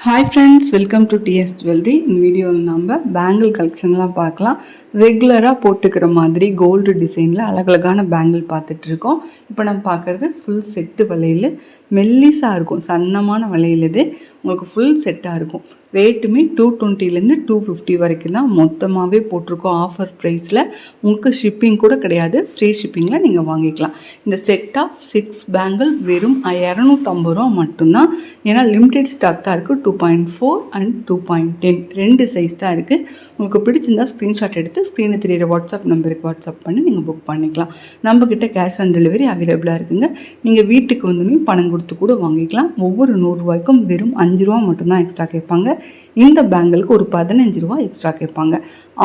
Hi friends, welcome to DS jewellery. இந்த வீடியோவில் நம்ம பேங்கிள் கலெக்ஷன்லாம் பார்க்கலாம். ரெகுலராக போட்டுக்கிற மாதிரி கோல்டு டிசைனில் அழகழகான பேங்கிள் பார்த்துட்ருக்கோம். இப்போ நம்ம பார்க்குறது ஃபுல் செட்டு வளையல், மெல்லிஸாக இருக்கும், சன்னமான வளையல். இது உங்களுக்கு ஃபுல் செட்டாக இருக்கும். ரேட்டுமே 220லேருந்து 250 வரைக்கும் தான் மொத்தமாகவே போட்டிருக்கோம் ஆஃபர் ப்ரைஸில். உங்களுக்கு ஷிப்பிங் கூட கிடையாது, ஃப்ரீ ஷிப்பிங்கில் நீங்கள் வாங்கிக்கலாம். இந்த செட் ஆஃப் 6 பேங்கிள் வெறும் 250 ரூபா மட்டும்தான். ஏன்னா லிமிடெட் ஸ்டாக் தான் இருக்குது. 2.4 அண்ட் 2.10 2 சைஸ் தான் இருக்குது. உங்களுக்கு பிடிச்சிருந்தா ஸ்க்ரீன்ஷாட் எடுத்து ஸ்க்ரீனில் தெரியிற வாட்ஸ்அப் நம்பருக்கு வாட்ஸ்அப் பண்ணி நீங்கள் புக் பண்ணிக்கலாம். நம்மக்கிட்ட கேஷ் ஆன் டெலிவரி அவைலபிளாக இருக்குங்க. நீங்கள் வீட்டுக்கு வந்து பணம் கொடுத்து கூட வாங்கிக்கலாம். ஒவ்வொரு 100 ரூபாய்க்கும் வெறும் 5 ரூபா மட்டும்தான் எக்ஸ்ட்ரா கேட்பாங்க. இந்த பேங்கிளுக்கு ஒரு 15 ரூபா எக்ஸ்ட்ரா கேட்பாங்க.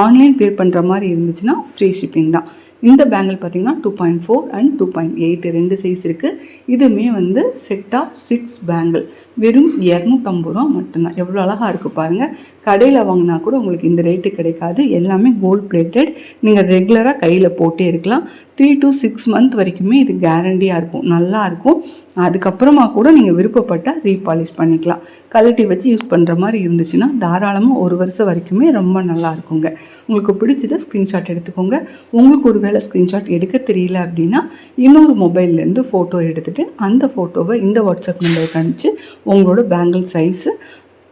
ஆன்லைன் பே பண்ணுற மாதிரி இருந்துச்சுன்னா ஃப்ரீ ஷிப்பிங் தான். இந்த பேங்கிள் பார்த்திங்கன்னா 2.4 அண்ட் 2.8 2 சைஸ் இருக்குது. இதுவுமே வந்து செட் ஆஃப் 6 பேங்கிள் வெறும் 250 ரூபா மட்டும்தான். எவ்வளோ அழகாக இருக்குது பாருங்கள். கடையில் வாங்கினா கூட உங்களுக்கு இந்த ரேட்டு கிடைக்காது. எல்லாமே கோல்ட் பிளேட்டட். நீங்கள் ரெகுலராக கையில் போட்டே இருக்கலாம். 3 to 6 மந்த் வரைக்குமே இது கேரண்டியாக இருக்கும், நல்லா இருக்கும். அதுக்கப்புறமா கூட நீங்கள் விருப்பப்பட்டால் ரீபாலிஷ் பண்ணிக்கலாம். கழட்டி வச்சு யூஸ் பண்ணுற மாதிரி இருந்துச்சுன்னா தாராளமாக 1 வருஷம் வரைக்குமே ரொம்ப நல்லா இருக்குங்க. உங்களுக்கு பிடிச்சதை ஸ்க்ரீன்ஷாட் எடுத்துக்கோங்க. உங்களுக்கு ஒரு வேளை ஸ்க்ரீன்ஷாட் எடுக்க தெரியல அப்படின்னா இன்னொரு மொபைல்லேருந்து ஃபோட்டோ எடுத்துகிட்டு அந்த ஃபோட்டோவை இந்த வாட்ஸ்அப் நம்பருக்கு அனுப்பிச்சு உங்களோட பேங்கிள் சைஸு,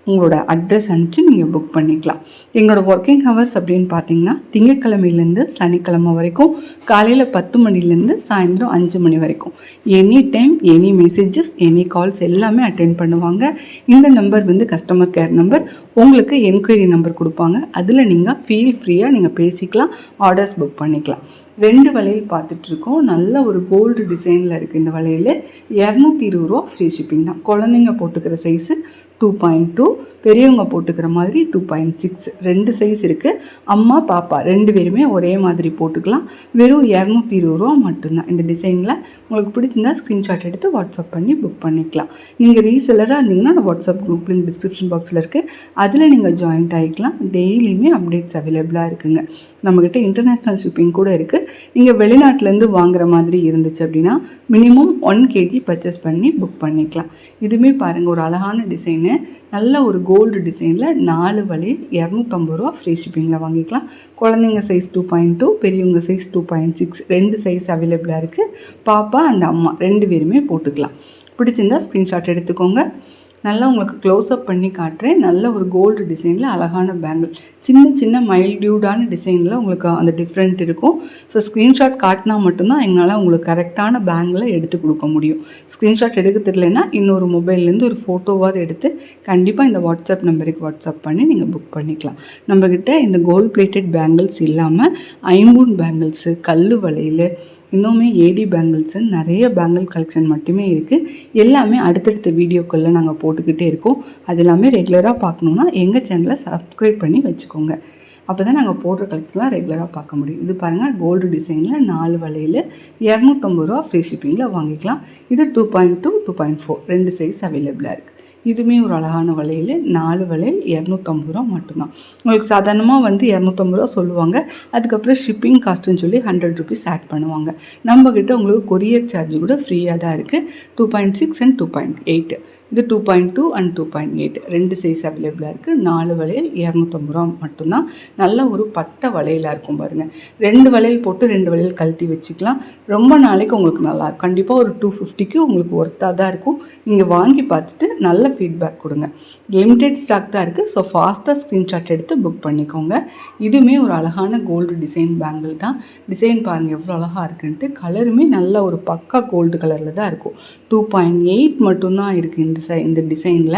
உங்களோட அட்ரஸ் அனுப்பிச்சு நீங்கள் புக் பண்ணிக்கலாம். எங்களோட ஒர்க்கிங் ஹவர்ஸ் அப்படின்னு பார்த்தீங்கன்னா திங்கட்கிழமையிலேருந்து சனிக்கிழமை வரைக்கும் காலையில் 10 மணிலேருந்து சாயந்தரம் 5 மணி வரைக்கும். Any time, any messages, any calls எல்லாமே அட்டென்ட் பண்ணுவாங்க. இந்த நம்பர் வந்து கஸ்டமர் கேர் நம்பர். உங்களுக்கு என்கொயரி நம்பர் கொடுப்பாங்க. அதில் நீங்கள் ஃபீல் ஃப்ரீயாக நீங்கள் பேசிக்கலாம், ஆர்டர்ஸ் புக் பண்ணிக்கலாம். 2 வளையல் பார்த்துட்ருக்கோம். நல்ல ஒரு கோல்டு டிசைனில் இருக்குது இந்த வளையல். 220 ரூபா ஃப்ரீ ஷிப்பிங் தான். குழந்தைங்க போட்டுக்கிற சைஸு 2.2, பெரியவங்க போட்டுக்கிற மாதிரி 2.6 2 சைஸ் இருக்குது. அம்மா பாப்பா 2 பேருமே ஒரே மாதிரி போட்டுக்கலாம். வெறும் 220 ரூபா மட்டும்தான். இந்த டிசைனில் உங்களுக்கு பிடிச்சிருந்தா ஸ்க்ரீன்ஷாட் எடுத்து வாட்ஸ்அப் பண்ணி புக் பண்ணிக்கலாம். நீங்கள் ரீசெல்லராக இருந்தீங்கன்னா வாட்ஸ்அப் குரூப் லிங்க் டிஸ்கிரிப்ஷன் பாக்ஸில் இருக்குது, அதில் நீங்கள் ஜாயின்ட் ஆகிக்கலாம். டெய்லியுமே அப்டேட்ஸ் அவைலபிளாக இருக்குங்க. நம்மக்கிட்ட இன்டர்நேஷ்னல் ஷிப்பிங் கூட இருக்குது. நீங்கள் வெளிநாட்டிலேருந்து வாங்குற மாதிரி இருந்துச்சு அப்படின்னா மினிமம் 1 kg பர்ச்சேஸ் பண்ணி புக் பண்ணிக்கலாம். இதுவுமே பாருங்கள், ஒரு அழகான டிசைனு, நல்ல ஒரு கோல்டு டிசைனில் 4 வளையல் 250 ரூபா ஃப்ரீ ஷிப்பிங்கில் வாங்கிக்கலாம். குழந்தைங்க சைஸ் 2.2, பெரியவங்க சைஸ் 2.6 2 சைஸ் அவைலபிளாக இருக்குது. பாப்பா அண்ட் அம்மா 2 பேருமே போட்டுக்கலாம். பிடிச்சிருந்தா ஸ்க்ரீன்ஷாட் எடுத்துக்கோங்க. நல்லா உங்களுக்கு க்ளோஸ்அப் பண்ணி காட்டுறேன். நல்ல ஒரு கோல்டு டிசைனில் அழகான பேங்கிள், சின்ன சின்ன மைல்டியூடான டிசைனில் உங்களுக்கு அந்த டிஃப்ரெண்ட் இருக்கும். ஸோ ஸ்க்ரீன்ஷாட் காட்டினா மட்டும்தான் எங்களால் உங்களுக்கு கரெக்டான பேங்கிளை எடுத்து கொடுக்க முடியும். ஸ்க்ரீன்ஷாட் எடுக்க தெரியலனா இன்னொரு மொபைல்லேருந்து ஒரு ஃபோட்டோவாவது எடுத்து கண்டிப்பாக இந்த வாட்ஸ்அப் நம்பருக்கு வாட்ஸ்அப் பண்ணி நீங்கள் புக் பண்ணிக்கலாம். நம்மக்கிட்ட இந்த கோல்ட் பிளேட்டட் பேங்கிள்ஸ் இல்லாமல் ஐம்பூன் பேங்கிள்ஸு, கல் வளையல், இன்னுமே ஏடி பேங்கிள்ஸு, நிறைய பேங்கிள் கலெக்ஷன் மட்டுமே இருக்குது. எல்லாமே அடுத்தடுத்த வீடியோக்களில் நாங்கள் போட்டுக்கிட்டே இருக்கோம். அது எல்லாமே ரெகுலராக பார்க்கணுன்னா எங்கள் சேனலை சப்ஸ்கிரைப் பண்ணி வச்சுக்கோங்க. அப்போ தான் நாங்கள் போடுற கலெக்ஷன்லாம் ரெகுலராக பார்க்க முடியும். இது பாருங்கள், கோல்டு டிசைனில் 4 வளையல் 250 ரூபா ஃப்ரீ ஷிப்பிங்கில் வாங்கிக்கலாம். இது 2.2, 2.4 2 சைஸ் அவைலபிளாக இருக்குது. இதுவுமே ஒரு அழகான வளையல், 4 வளையல் 250 ரூபா மட்டும்தான். உங்களுக்கு சாதாரணமாக வந்து 250 ரூபா சொல்லுவாங்க. அதுக்கப்புறம் ஷிப்பிங் காஸ்ட்டுன்னு சொல்லி 100 ருபீஸ் ஆட் பண்ணுவாங்க. நம்மக்கிட்ட உங்களுக்கு கொரியர் சார்ஜ் கூட ஃப்ரீயாக தான் இருக்குது. 2.6 அண்ட் 2.8. இது 2.2 அண்ட் 2.8 2 சைஸ் அவைலபிளாக இருக்குது. 4 வளையல் 250 ரூபா மட்டும்தான். நல்ல ஒரு பட்டை வளையலாக இருக்கும் பாருங்கள். 2 வளையல் போட்டு 2 வளையல் கழட்டி வச்சுக்கலாம். ரொம்ப நாளைக்கு உங்களுக்கு நல்லாயிருக்கும். கண்டிப்பாக ஒரு 250க்கு உங்களுக்கு ஒர்த்தாக தான் இருக்கும். நீங்கள் வாங்கி பார்த்துட்டு நல்ல ஃபீட்பேக் கொடுங்க. லிமிடெட் ஸ்டாக் தான் இருக்குது. ஸோ ஃபாஸ்ட்டாக ஸ்க்ரீன்ஷாட் எடுத்து புக் பண்ணிக்கோங்க. இதுவுமே ஒரு அழகான கோல்டு டிசைன் பேங்கிள் தான். டிசைன் பாருங்கள் எவ்வளோ அழகாக இருக்குன்ட்டு. கலருமே நல்ல ஒரு பக்கா கோல்டு கலரில் தான் இருக்கும். 2.8 மட்டும்தான் இருக்குது இந்த டிசைனில்.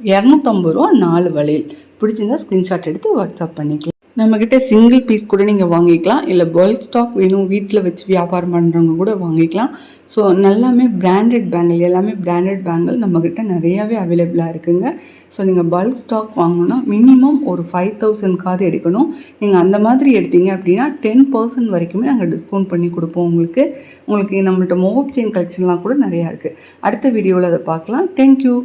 250 ரூபா 4 வளையல். பிடிச்சிருந்தா ஸ்க்ரீன்ஷாட் எடுத்து வாட்ஸ்அப் பண்ணிக்கலாம். நம்மக்கிட்ட சிங்கிள் பீஸ் கூட நீங்கள் வாங்கிக்கலாம். இல்லை பல்க் ஸ்டாக் வேணும், வீட்டில் வச்சு வியாபாரம் பண்ணுறவங்க கூட வாங்கிக்கலாம். ஸோ எல்லாமே பிராண்டட் பேங்கிள், எல்லாமே பிராண்டட் பேங்கிள் நம்மக்கிட்ட நிறையாவே அவைலபிளாக இருக்குங்க. ஸோ நீங்கள் பல்க் ஸ்டாக் வாங்கணுன்னா மினிமம் ஒரு 5000 எடுக்கணும். நீங்கள் அந்த மாதிரி எடுத்தீங்க அப்படின்னா 10% வரைக்குமே நாங்கள் டிஸ்கவுண்ட் பண்ணி கொடுப்போம் உங்களுக்கு நம்மள்ட்ட மோப் செயின் கலெக்ஷன்லாம் கூட நிறையா இருக்குது. அடுத்த வீடியோவில் அதை பார்க்கலாம். தேங்க்யூ.